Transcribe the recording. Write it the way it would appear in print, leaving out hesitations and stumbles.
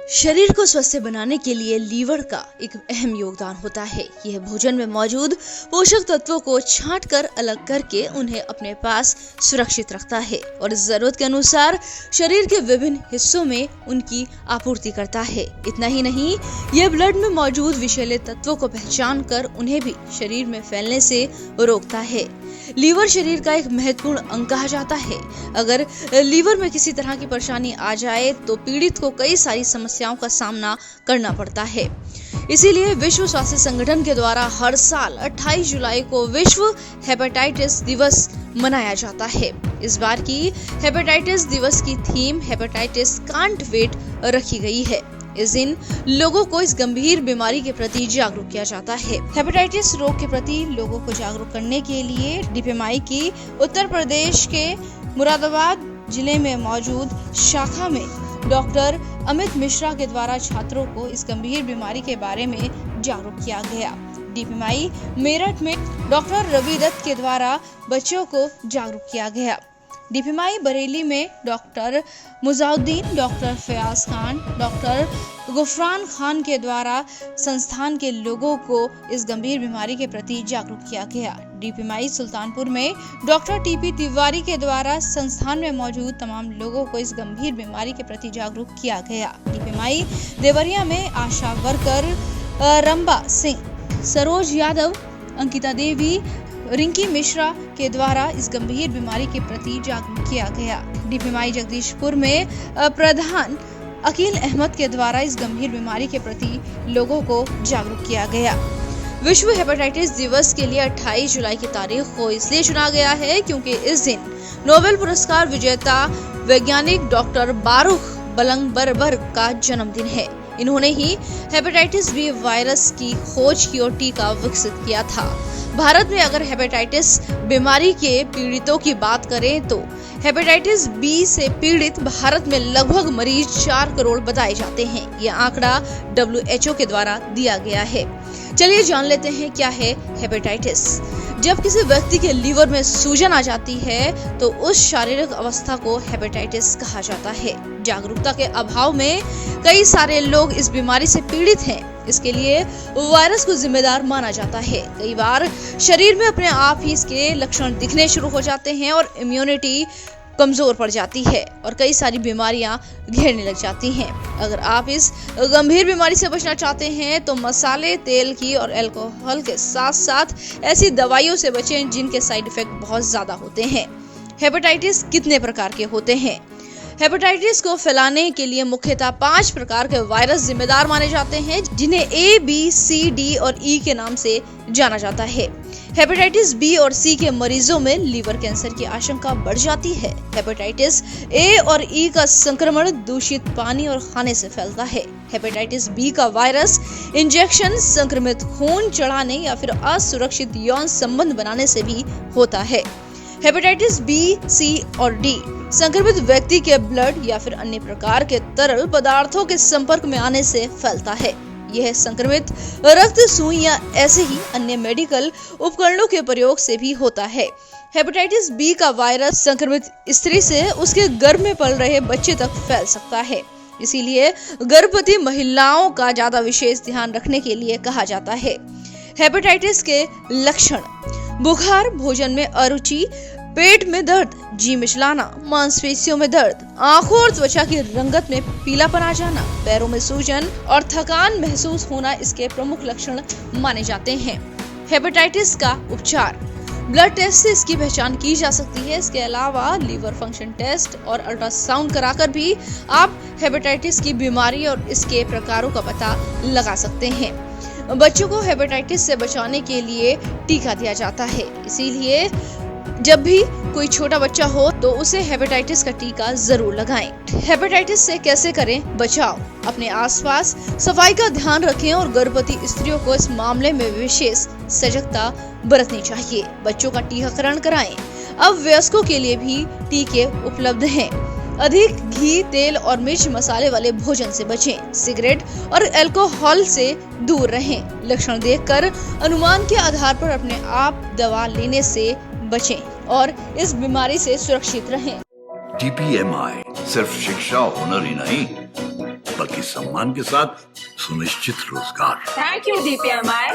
शरीर को स्वस्थ बनाने के लिए लीवर का एक अहम योगदान होता है। यह भोजन में मौजूद पोषक तत्वों को छांटकर अलग करके उन्हें अपने पास सुरक्षित रखता है और जरूरत के अनुसार शरीर के विभिन्न हिस्सों में उनकी आपूर्ति करता है। इतना ही नहीं, यह ब्लड में मौजूद विषैले तत्वों को पहचान कर उन्हें भी शरीर में फैलने से रोकता है। लीवर शरीर का एक महत्वपूर्ण अंग कहा जाता है। अगर लीवर में किसी तरह की परेशानी आ जाए तो पीड़ित को कई सारी समस्याओं का सामना करना पड़ता है। इसीलिए विश्व स्वास्थ्य संगठन के द्वारा हर साल 28 जुलाई को विश्व हेपेटाइटिस दिवस मनाया जाता है। इस बार की हेपेटाइटिस दिवस की थीम हेपेटाइटिस कांट वेट रखी गई है। इस दिन लोगों को इस गंभीर बीमारी के प्रति जागरूक किया जाता है। हेपेटाइटिस रोग के प्रति लोगों को जागरूक करने के लिए डीपीएमआई की उत्तर प्रदेश के मुरादाबाद जिले में मौजूद शाखा में डॉक्टर अमित मिश्रा के द्वारा छात्रों को इस गंभीर बीमारी के बारे में जागरूक किया गया। डीपीएमआई मेरठ में डॉक्टर रवि दत्त के द्वारा बच्चों को जागरूक किया गया। डीपीएमआई बरेली में doctor Mujauddin, doctor Fayaz Khan, doctor Gufran Khan के द्वारा संस्थान के लोगों को इस गंभीर बीमारी के प्रति जागरूक किया गया। डीपीएमआई सुल्तानपुर में डॉक्टर टीपी तिवारी के द्वारा संस्थान में मौजूद तमाम लोगों को इस गंभीर बीमारी के प्रति जागरूक किया गया। डीपीएमआई देवरिया में आशा वर्कर रंबा सिंह, सरोज यादव, अंकिता देवी, रिंकी मिश्रा के द्वारा इस गंभीर बीमारी के प्रति जागरूक किया गया। डीपीएमआई जगदीशपुर में प्रधान अकील अहमद के द्वारा इस गंभीर बीमारी के प्रति लोगों को जागरूक किया गया। विश्व हेपेटाइटिस दिवस के लिए 28 जुलाई की तारीख को इसलिए चुना गया है क्योंकि इस दिन नोबेल पुरस्कार विजेता वैज्ञानिक डॉक्टर बारूख बलंगबरबर का जन्मदिन है। इन्होंने ही हेपेटाइटिस बी वायरस की खोज की और टीका विकसित किया था। भारत में अगर हेपेटाइटिस बीमारी के पीड़ितों की बात करें तो हेपेटाइटिस बी से पीड़ित भारत में लगभग मरीज 4 करोड़ बताए जाते हैं। यह आंकड़ा WHO के द्वारा दिया गया है। चलिए जान लेते हैं क्या है हेपेटाइटिस। जब किसी व्यक्ति के लीवर में सूजन आ जाती है तो उस शारीरिक अवस्था को हेपेटाइटिस कहा जाता है। जागरूकता के अभाव में कई सारे लोग इस बीमारी से पीड़ित हैं। इसके लिए वायरस को जिम्मेदार माना जाता है। कई बार शरीर में अपने आप ही इसके लक्षण दिखने शुरू हो जाते हैं और इम्यूनिटी कमजोर पड़ जाती है और कई सारी बीमारियां घेरने लग जाती हैं। अगर आप इस गंभीर बीमारी से बचना चाहते हैं तो मसाले, तेल की और अल्कोहल के साथ साथ ऐसी दवाइयों से बचें जिनके साइड इफेक्ट बहुत ज्यादा होते हैं। हेपेटाइटिस कितने प्रकार के होते हैं? हेपेटाइटिस को फैलाने के लिए मुख्यतः 5 प्रकार के वायरस जिम्मेदार माने जाते हैं, जिन्हें A, B, C, D और E के नाम से जाना जाता है। हेपेटाइटिस बी और सी के मरीजों में लीवर कैंसर की आशंका बढ़ जाती है। हेपेटाइटिस ए और ई का संक्रमण दूषित पानी और खाने से फैलता है। हेपेटाइटिस बी का वायरस इंजेक्शन, संक्रमित खून चढ़ाने या फिर असुरक्षित यौन संबंध बनाने से भी होता है। हेपेटाइटिस बी, सी और डी संक्रमित व्यक्ति के ब्लड या फिर अन्य प्रकार के तरल पदार्थों के संपर्क में आने से फैलता है। यह संक्रमित रक्त सुई या ऐसे ही अन्य मेडिकल उपकरणों के प्रयोग से भी होता है। हेपेटाइटिस बी का वायरस संक्रमित स्त्री से उसके गर्भ में पल रहे बच्चे तक फैल सकता है। इसीलिए गर्भवती महिलाओं का ज्यादा विशेष ध्यान रखने के लिए कहा जाता है। हेपेटाइटिस के लक्षण: बुखार, भोजन में अरुचि, पेट में दर्द, जी मिचलाना, मांसपेशियों में दर्द, आंखों और त्वचा की रंगत में पीलापन आ जाना, पैरों में सूजन और थकान महसूस होना इसके प्रमुख लक्षण माने जाते हैं। हेपेटाइटिस का उपचार: ब्लड टेस्ट से इसकी पहचान की जा सकती है। इसके अलावा लीवर फंक्शन टेस्ट और अल्ट्रासाउंड कराकर भी आप हेपेटाइटिस की बीमारी और इसके प्रकारों का पता लगा सकते हैं। बच्चों को हेपेटाइटिस से बचाने के लिए टीका दिया जाता है। इसीलिए जब भी कोई छोटा बच्चा हो तो उसे हेपेटाइटिस का टीका जरूर लगाएं। हेपेटाइटिस से कैसे करें बचाव? अपने आसपास सफाई का ध्यान रखें और गर्भवती स्त्रियों को इस मामले में विशेष सजगता बरतनी चाहिए। बच्चों का टीकाकरण कराएं। अब वयस्कों के लिए भी टीके उपलब्ध हैं। अधिक घी, तेल और मिर्च मसाले वाले भोजन से बचें। सिगरेट और अल्कोहल से दूर रहें। लक्षण देखकर अनुमान के आधार पर अपने आप दवा लेने से बचें और इस बीमारी से सुरक्षित रहें। डीपीएमआई सिर्फ शिक्षा हुनर ही नहीं बाकी सम्मान के साथ सुनिश्चित रोजगार। थैंक यू दीप्या माए।